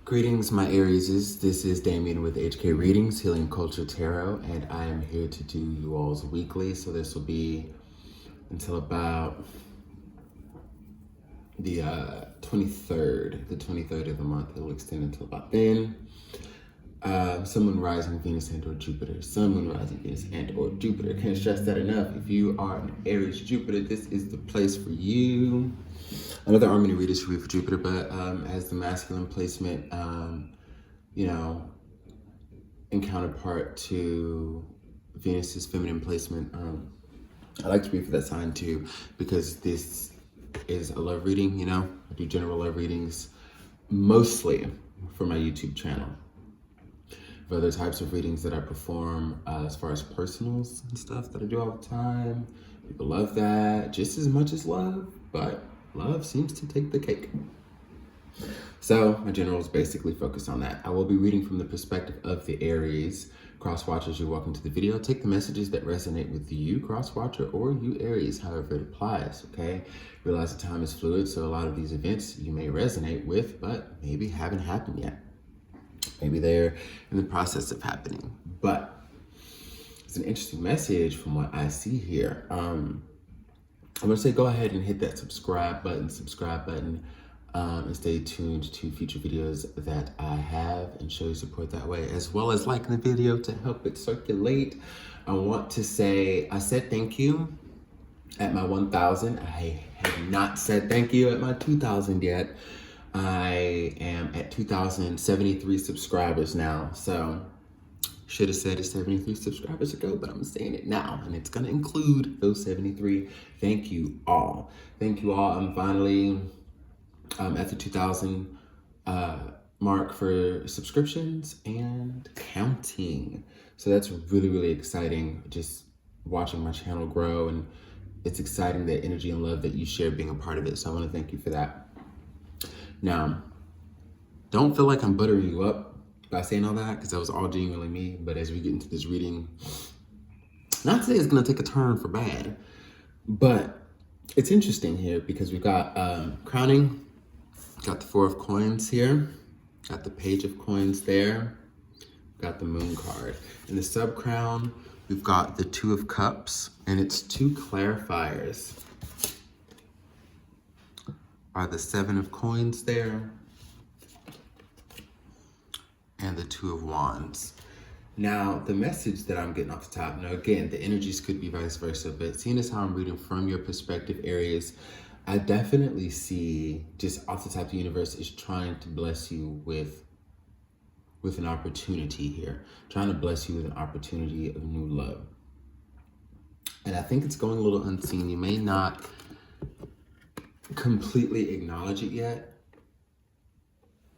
Greetings, my Arieses. This is Damien with HK Readings, Healing Culture Tarot, and I am here to do you all's weekly. So this will be until about the 23rd of the month. It will extend until about then. Sun, Moon, Rising, Venus, and or Jupiter. Sun, Moon, Rising, Venus, and or Jupiter. Can't stress that enough. If you are an Aries Jupiter, this is the place for you. Another harmony readers for Jupiter, but as the masculine placement, in counterpart to Venus's feminine placement, I like to read for that sign too, because this is a love reading. I do general love readings mostly for my YouTube channel. For other types of readings that I perform as far as personals and stuff that I do all the time, people love that just as much as love, but love seems to take the cake. So my general is basically focused on that. I will be reading from the perspective of the Aries. Cross-watchers, you're welcome to the video. Take the messages that resonate with you, cross-watcher, or you Aries, however it applies, okay? Realize the time is fluid, so a lot of these events you may resonate with, but maybe haven't happened yet. Maybe they're in the process of happening. But it's an interesting message from what I see here. I'm gonna say go ahead and hit that subscribe button, and stay tuned to future videos that I have and show you support that way, as well as liking the video to help it circulate. I want to say, I said thank you at my 1,000. I have not said thank you at my 2,000 yet. I am at 2,073 subscribers now, so should have said it 73 subscribers ago, but I'm saying it now, and it's gonna include those 73. Thank you all. Thank you all. I'm finally at the 2,000 mark for subscriptions and counting. So that's really, really exciting, just watching my channel grow, and it's exciting the energy and love that you share being a part of it. So I wanna thank you for that. Now, don't feel like I'm buttering you up by saying all that, because that was all genuinely me. But as we get into this reading, not to say it's gonna take a turn for bad, but it's interesting here because we've got crowning, got the 4 of coins here, got the page of coins there, got the moon card. In the sub crown, we've got the 2 of cups, and its 2 clarifiers are the 7 of coins there and the 2 of wands. Now, the message that I'm getting off the top, now again, the energies could be vice versa, but seeing as how I'm reading from your perspective, Aries, I definitely see, just off the top, the universe is trying to bless you with an opportunity here, trying to bless you with an opportunity of new love. And I think it's going a little unseen. You may not completely acknowledge it yet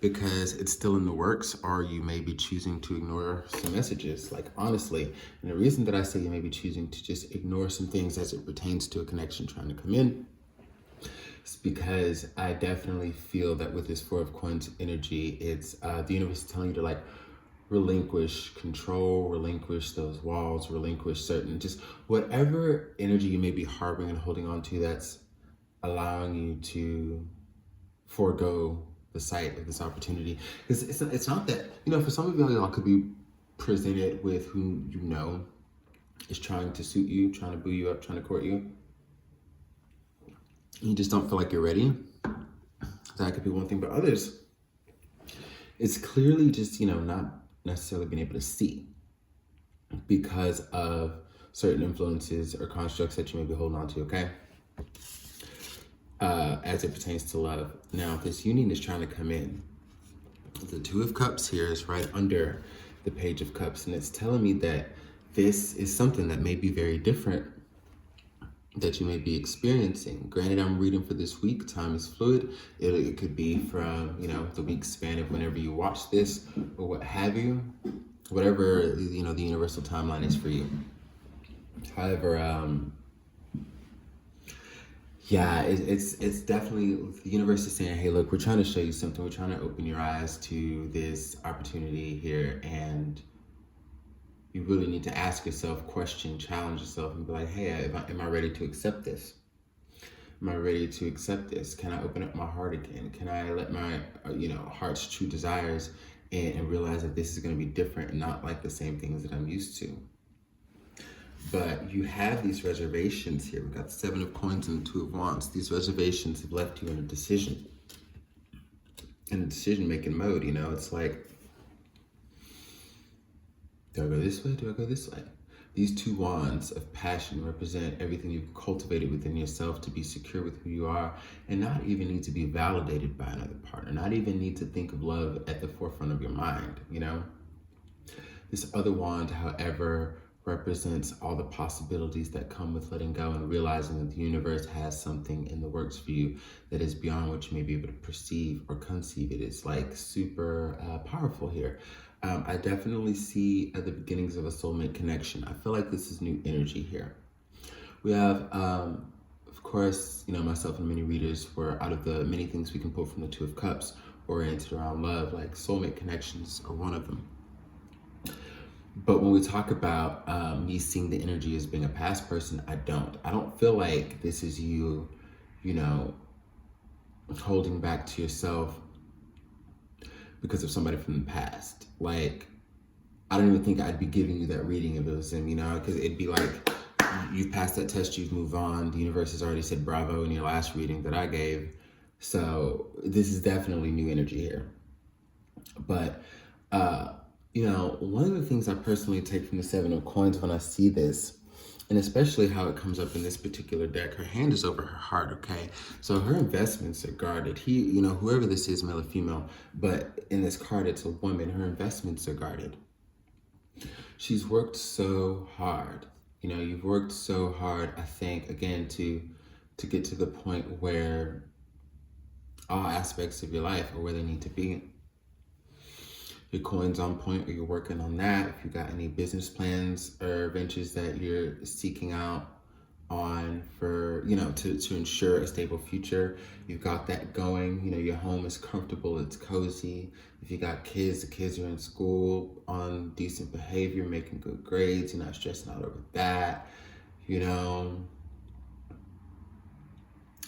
because it's still in the works, or you may be choosing to ignore some messages, like honestly. And the reason that I say you may be choosing to just ignore some things as it pertains to a connection trying to come in is because I definitely feel that with this 4 of coins energy, it's the universe is telling you to like relinquish control, relinquish those walls, relinquish certain, just whatever energy you may be harboring and holding on to that's allowing you to forego the sight of this opportunity. Because it's not that, for some of y'all could be presented with who is trying to suit you, trying to boo you up, trying to court you. You just don't feel like you're ready. That could be one thing, but others, it's clearly just, not necessarily being able to see because of certain influences or constructs that you may be holding on to, okay? As it pertains to love. Now, this union is trying to come in. The 2 of cups here is right under the page of cups, and it's telling me that this is something that may be very different that you may be experiencing. Granted, I'm reading for this week. Time is fluid. It could be from, the week span of whenever you watch this or what have you, whatever, the universal timeline is for you. However, yeah, it's definitely, the universe is saying, hey, look, we're trying to show you something. We're trying to open your eyes to this opportunity here. And you really need to ask yourself, question, challenge yourself, and be like, hey, am I ready to accept this? Am I ready to accept this? Can I open up my heart again? Can I let my, heart's true desires and realize that this is going to be different and not like the same things that I'm used to? But you have these reservations here. We've got the 7 of Coins and the 2 of Wands. These reservations have left you in a decision-making mode. It's like, do I go this way? Do I go this way? These 2 wands of passion represent everything you've cultivated within yourself to be secure with who you are and not even need to be validated by another partner, not even need to think of love at the forefront of your mind, This other wand, however, represents all the possibilities that come with letting go and realizing that the universe has something in the works for you that is beyond what you may be able to perceive or conceive. It is like super powerful here. I definitely see at the beginnings of a soulmate connection. I feel like this is new energy here. We have, of course, myself and many readers were out of the many things we can pull from the 2 of Cups oriented around love, like soulmate connections are one of them. But when we talk about me seeing the energy as being a past person, I don't feel like this is you, holding back to yourself because of somebody from the past. Like, I don't even think I'd be giving you that reading if it was him, because it'd be like, you've passed that test, you've moved on. The universe has already said bravo in your last reading that I gave. So this is definitely new energy here. But, one of the things I personally take from the 7 of Coins when I see this, and especially how it comes up in this particular deck, her hand is over her heart, okay? So her investments are guarded. Whoever this is, male or female, but in this card, it's a woman. Her investments are guarded. She's worked so hard. You've worked so hard, I think, again, to get to the point where all aspects of your life are where they need to be. Your coin's on point, or you're working on that. If you got any business plans or ventures that you're seeking out on for, to ensure a stable future, you've got that going. Your home is comfortable, it's cozy. If you got kids, the kids are in school on decent behavior, making good grades, you're not stressing out over that,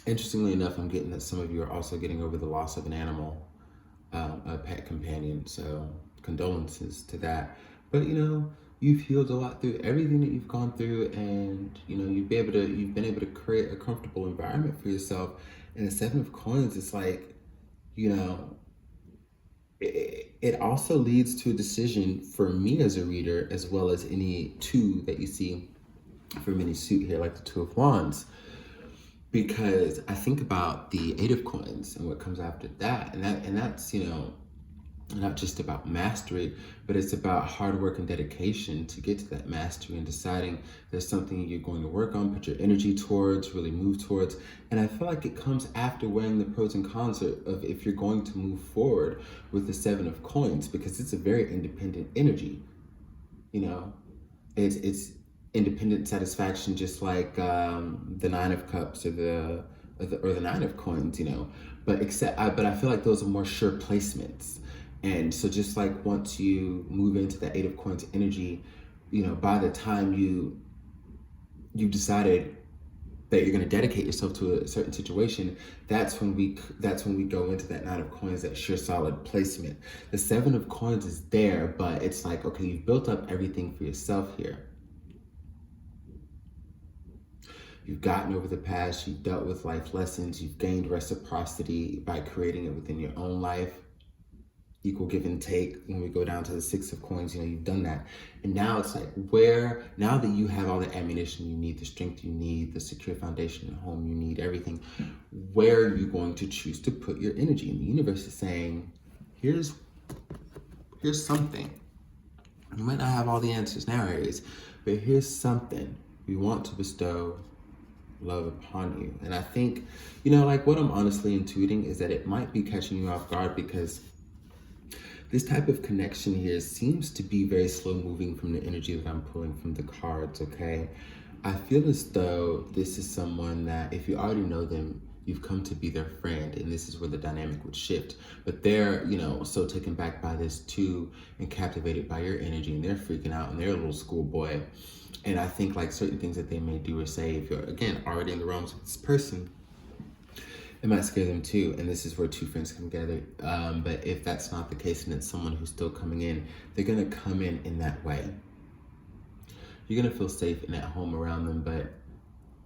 Interestingly enough, I'm getting that some of you are also getting over the loss of an animal, a pet companion, so condolences to that. But you've healed a lot through everything that you've gone through, and you've been able to create a comfortable environment for yourself. And the 7 of Coins is like, it also leads to a decision for me as a reader, as well as any 2 that you see for many suit here, like the 2 of Wands. Because I think about the 8 of Coins and what comes after that, and that's not just about mastery, but it's about hard work and dedication to get to that mastery and deciding there's something you're going to work on, put your energy towards, really move towards. And I feel like it comes after weighing the pros and cons of if you're going to move forward with the 7 of Coins, because it's a very independent energy. It's independent satisfaction, just like the 9 of Cups or the 9 of Coins, but I feel like those are more sure placements. And so just like once you move into the 8 of Coins energy, by the time you've decided that you're going to dedicate yourself to a certain situation, that's when we go into that 9 of Coins, that sure solid placement. The 7 of Coins is there, but it's like, okay, you've built up everything for yourself here. You've gotten over the past, you've dealt with life lessons, you've gained reciprocity by creating it within your own life. Equal give and take. When we go down to the 6 of Coins, you've done that. And now it's like, now that you have all the ammunition you need, the strength you need, the secure foundation at home you need, everything, where are you going to choose to put your energy? And the universe is saying, here's something. You might not have all the answers now, Aries, but here's something. We want to bestow love upon you. And I think, like what I'm honestly intuiting is that it might be catching you off guard, because this type of connection here seems to be very slow moving from the energy that I'm pulling from the cards, okay? I feel as though this is someone that if you already know them, you've come to be their friend, and this is where the dynamic would shift. But they're, so taken back by this too, and captivated by your energy, and they're freaking out, and they're a little schoolboy. And I think like certain things that they may do or say, if you're, again, already in the realms with this person, It might scare them too, and this is where two friends come together. But if that's not the case and it's someone who's still coming in, they're gonna come in that way. You're gonna feel safe and at home around them, but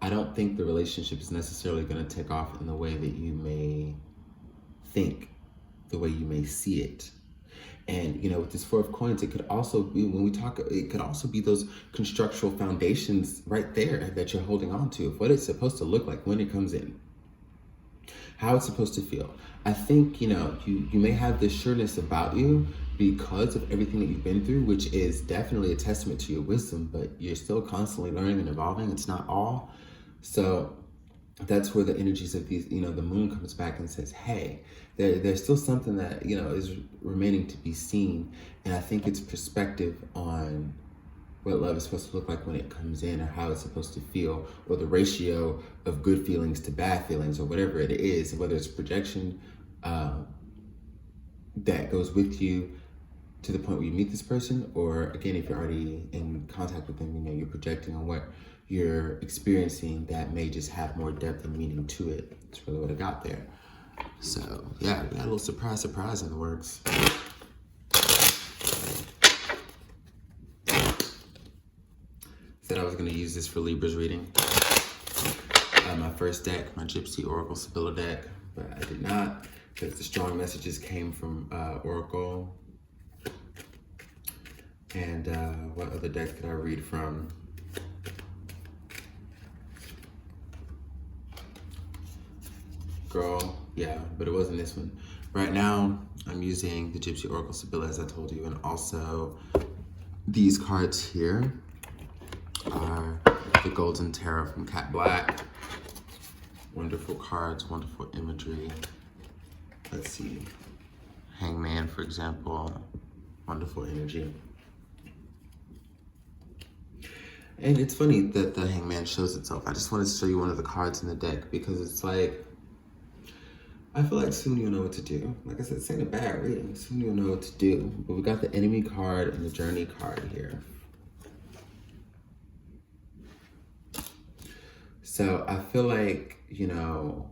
I don't think the relationship is necessarily gonna take off in the way that you may think, the way you may see it. And, you know, with this Four of Coins, it could also be, when we talk, it could also be those constructural foundations right there that you're holding on to, of what it's supposed to look like when it comes in, how it's supposed to feel. I think, you know, you may have this sureness about you because of everything that you've been through, which is definitely a testament to your wisdom, but you're still constantly learning and evolving. It's not all. So that's where the energies of these, you know, the moon comes back and says, hey, there's still something that, you know, is remaining to be seen. And I think it's perspective on what love is supposed to look like when it comes in, or how it's supposed to feel, or the ratio of good feelings to bad feelings, or whatever it is, whether it's projection that goes with you to the point where you meet this person, or again, if you're already in contact with them, you know, you're projecting on what you're experiencing that may just have more depth and meaning to it. That's really what I got there. So yeah, we got a little surprise in the works. Said I was going to use this for Libra's reading. My first deck, my Gypsy Oracle Sibylla deck, but I did not, because the strong messages came from Oracle. And what other deck did I read from? Girl, yeah, but it wasn't this one. Right now, I'm using the Gypsy Oracle Sibylla, as I told you, and also these cards here are the Golden Tarot from Cat Black. Wonderful cards, wonderful imagery. Let's see. Hangman, for example. Wonderful energy. And it's funny that the Hangman shows itself. I just wanted to show you one of the cards in the deck because it's like, I feel like soon you'll know what to do. Like I said, this ain't a bad reading. Soon you'll know what to do. But we got the Enemy card and the Journey card here. So I feel like, you know,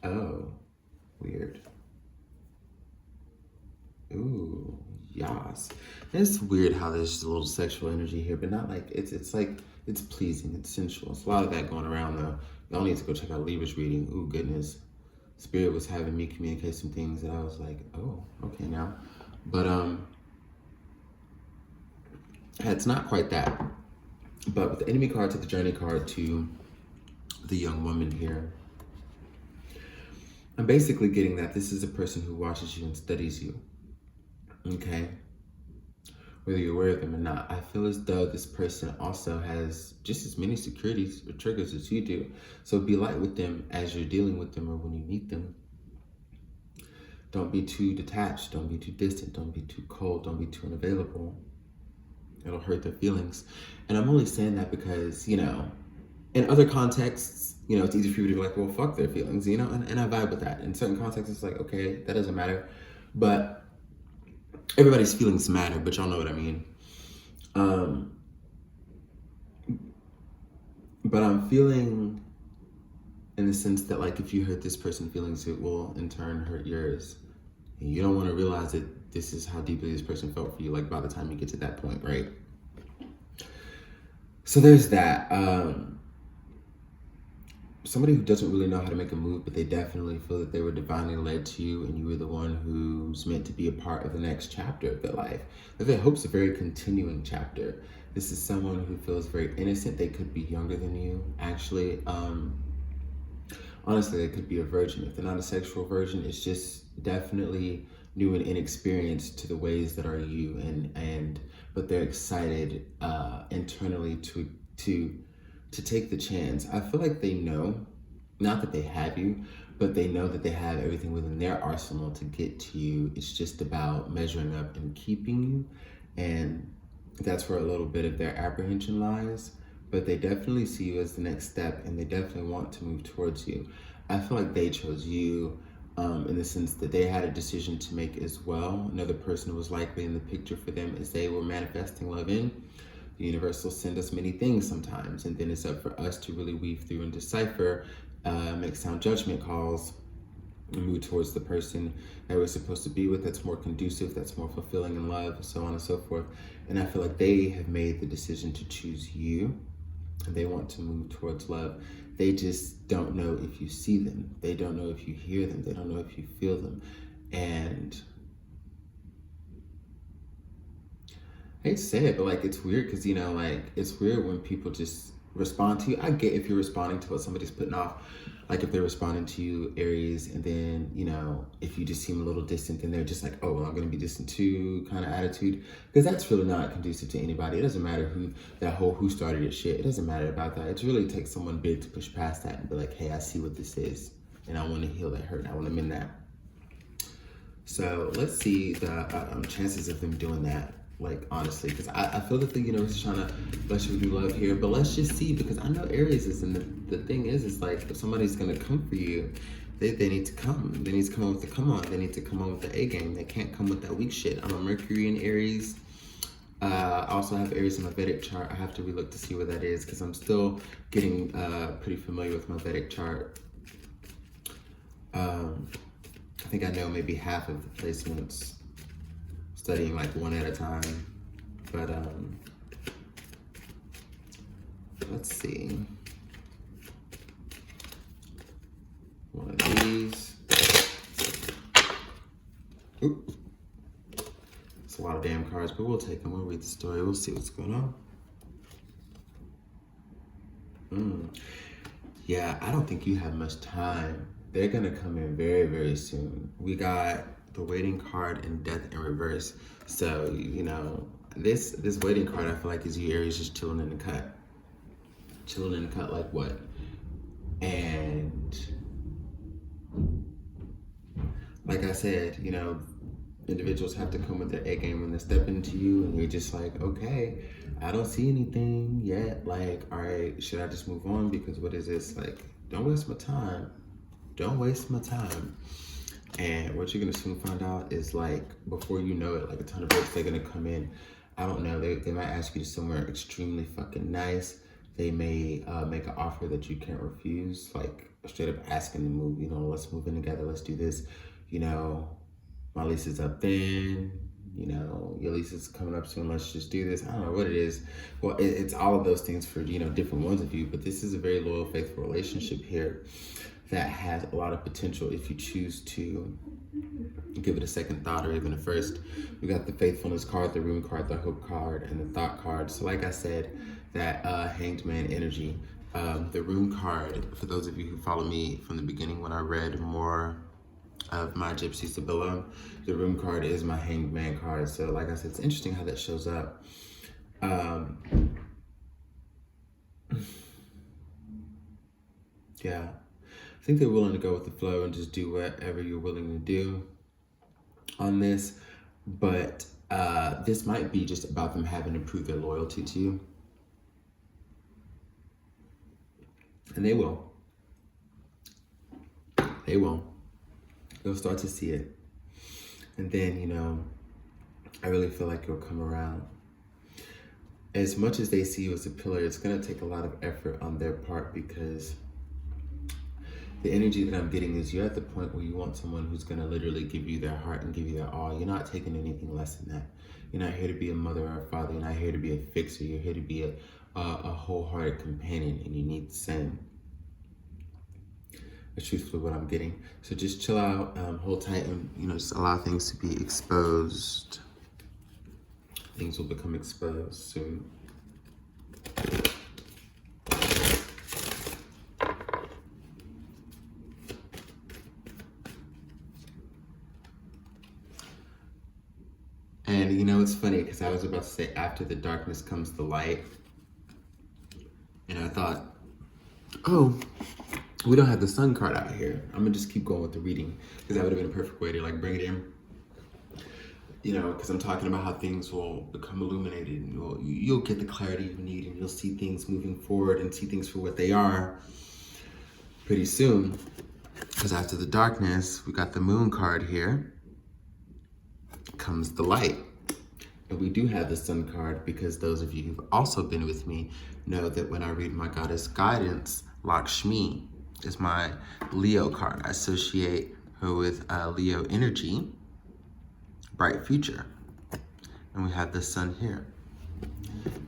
oh, weird. Ooh, yas. It's weird how there's just a little sexual energy here, but not like, it's like, it's pleasing, it's sensual. It's a lot of that going around though. Y'all need to go check out Libra's reading. Ooh, goodness. Spirit was having me communicate some things that I was like, oh, okay now. But it's not quite that. But with the Enemy card to the Journey card to the young woman here, I'm basically getting that this is a person who watches you and studies you. Okay? Whether you're aware of them or not, I feel as though this person also has just as many securities or triggers as you do. So be light with them as you're dealing with them or when you meet them. Don't be too detached. Don't be too distant. Don't be too cold. Don't be too unavailable. It'll hurt their feelings. And I'm only saying that because, you know, in other contexts, you know, it's easy for you to be like, well, fuck their feelings, you know, and I vibe with that. In certain contexts, it's like, okay, that doesn't matter. But everybody's feelings matter, but y'all know what I mean. But I'm feeling in the sense that, like, if you hurt this person's feelings, it will in turn hurt yours. And you don't want to realize that this is how deeply this person felt for you, like, by the time you get to that point, right? So there's that. Somebody who doesn't really know how to make a move, but they definitely feel that they were divinely led to you and you were the one who's meant to be a part of the next chapter of their life. That their hope's a very continuing chapter. This is someone who feels very innocent. They could be younger than you, actually. Honestly, they could be a virgin. If they're not a sexual virgin, it's just definitely new and inexperienced to the ways that are you, but they're excited internally to take the chance. I feel like they know, not that they have you, but they know that they have everything within their arsenal to get to you. It's just about measuring up and keeping you. And that's where a little bit of their apprehension lies. But they definitely see you as the next step and they definitely want to move towards you. I feel like they chose you in the sense that they had a decision to make as well. Another person was likely in the picture for them as they were manifesting love in. The universe will send us many things sometimes, and then it's up for us to really weave through and decipher, make sound judgment calls, and move towards the person that we're supposed to be with, that's more conducive, that's more fulfilling in love, so on and so forth. And I feel like they have made the decision to choose you, and they want to move towards love. They just don't know if you see them. They don't know if you hear them. They don't know if you feel them. And I hate to say it, but like, it's weird because, you know, like, it's weird when people just respond to you. I get if you're responding to what somebody's putting off, like if they're responding to you, Aries, and then, you know, if you just seem a little distant, then they're just like, oh, well, I'm going to be distant too kind of attitude, because that's really not conducive to anybody. It doesn't matter who started your shit. It doesn't matter about that. It really takes someone big to push past that and be like, hey, I see what this is, and I want to heal that hurt, and I want to mend that. So let's see the chances of them doing that. Like, honestly, because I feel that the universe is trying to bless you with new love here, but let's just see, because I know Aries is, and the thing is like, if somebody's going to come for you, they need to come. They need to come on with the come on. They need to come on with the A game. They can't come with that weak shit. I'm a Mercury in Aries. I also have Aries in my Vedic chart. I have to relook to see where that is, because I'm still getting pretty familiar with my Vedic chart. I think I know maybe half of the placements, studying like one at a time, but let's see. One of these. Oop. It's a lot of damn cards, but we'll take them. We'll read the story. We'll see what's going on. Yeah, I don't think you have much time. They're gonna come in very, very soon. We got the waiting card and death in reverse. So, you know, this waiting card, I feel like, is you, Aries, just chilling in the cut. Chilling in the cut like what? And like I said, you know, individuals have to come with their A game when they step into you, and you're just like, okay, I don't see anything yet. Like, all right, should I just move on? Because what is this? Like, don't waste my time. Don't waste my time. And what you're gonna soon find out is, like, before you know it, like a ton of books, they're gonna come in. I don't know, they might ask you to somewhere extremely fucking nice. They may make an offer that you can't refuse, like straight up asking to move, you know, let's move in together, let's do this. You know, my lease is up then, you know, your lease is coming up soon, let's just do this. I don't know what it is. Well, it's all of those things for, you know, different ones of you, but this is a very loyal, faithful relationship here that has a lot of potential if you choose to give it a second thought, or even a first. We got the faithfulness card, the rune card, the hope card, and the thought card. So like I said, that hanged man energy. The rune card, for those of you who follow me from the beginning when I read more of my Gypsy Sibylla, the rune card is my hanged man card. So like I said, it's interesting how that shows up. Yeah. I think they're willing to go with the flow and just do whatever you're willing to do on this. But this might be just about them having to prove their loyalty to you. And they will. They will. You'll start to see it. And then, you know, I really feel like you'll come around. As much as they see you as a pillar, it's going to take a lot of effort on their part, because the energy that I'm getting is you're at the point where you want someone who's going to literally give you their heart and give you their all. You're not taking anything less than that. You're not here to be a mother or a father. You're not here to be a fixer. You're here to be a wholehearted companion, and you need the same. That's truthfully what I'm getting. So just chill out, hold tight, and, you know, just allow things to be exposed. Things will become exposed soon. And, you know, it's funny, because I was about to say, after the darkness comes the light. And I thought, oh, we don't have the sun card out here. I'm going to just keep going with the reading, because that would have been a perfect way to, like, bring it in. You know, because I'm talking about how things will become illuminated, and you'll get the clarity you need, and you'll see things moving forward and see things for what they are pretty soon. Because after the darkness, we got the moon card here. Comes the light. And we do have the Sun card because those of you who've also been with me know that when I read my goddess guidance, Lakshmi is my Leo card. I associate her with Leo energy, bright future. And we have the Sun here.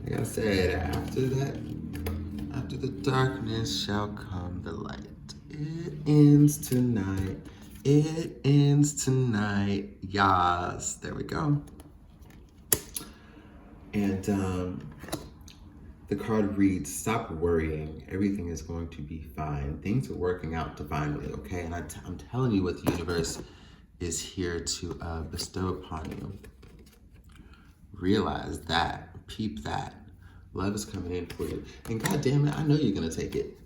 Like I said, after the darkness shall come the light. It ends tonight. It ends tonight. Yas. There we go. And the card reads, stop worrying. Everything is going to be fine. Things are working out divinely, okay? And I'm telling you what the universe is here to bestow upon you. Realize that. Peep that. Love is coming in for you. And God damn it, I know you're going to take it.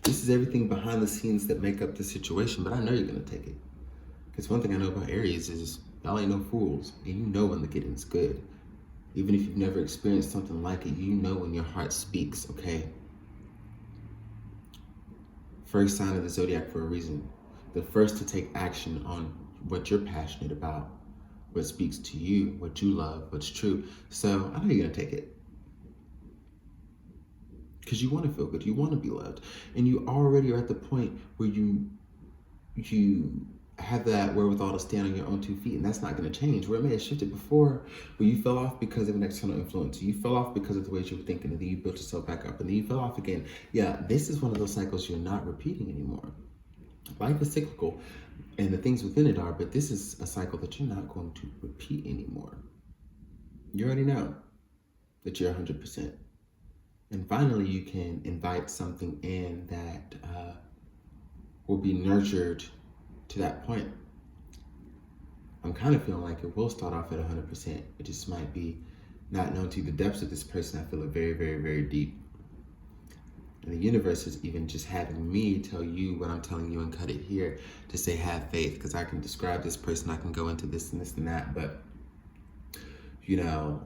This is everything behind the scenes that make up the situation, but I know you're going to take it. Because one thing I know about Aries is y'all ain't no fools. And you know when the getting's good. Even if you've never experienced something like it, you know when your heart speaks, okay? First sign of the zodiac for a reason. The first to take action on what you're passionate about, what speaks to you, what you love, what's true. So I know you're going to take it. Because you want to feel good, you want to be loved. And you already are at the point where you have that wherewithal to stand on your own 2 feet, and that's not going to change. Where it may have shifted before, where you fell off because of an external influence, you fell off because of the ways you were thinking, and then you built yourself back up, and then you fell off again. Yeah, this is one of those cycles you're not repeating anymore. Life is cyclical, and the things within it are, but this is a cycle that you're not going to repeat anymore. You already know that you're 100%. And finally, you can invite something in that will be nurtured to that point. I'm kind of feeling like it will start off at 100%. It just might be not known to you. The depths of this person, I feel it very, very, very deep. And the universe is even just having me tell you what I'm telling you and cut it here to say have faith. Because I can describe this person, I can go into this and this and that, but you know,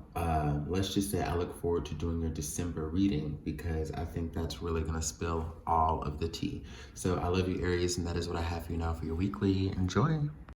let's just say I look forward to doing your December reading because I think that's really going to spill all of the tea. So I love you, Aries, and that is what I have for you now for your weekly. Enjoy.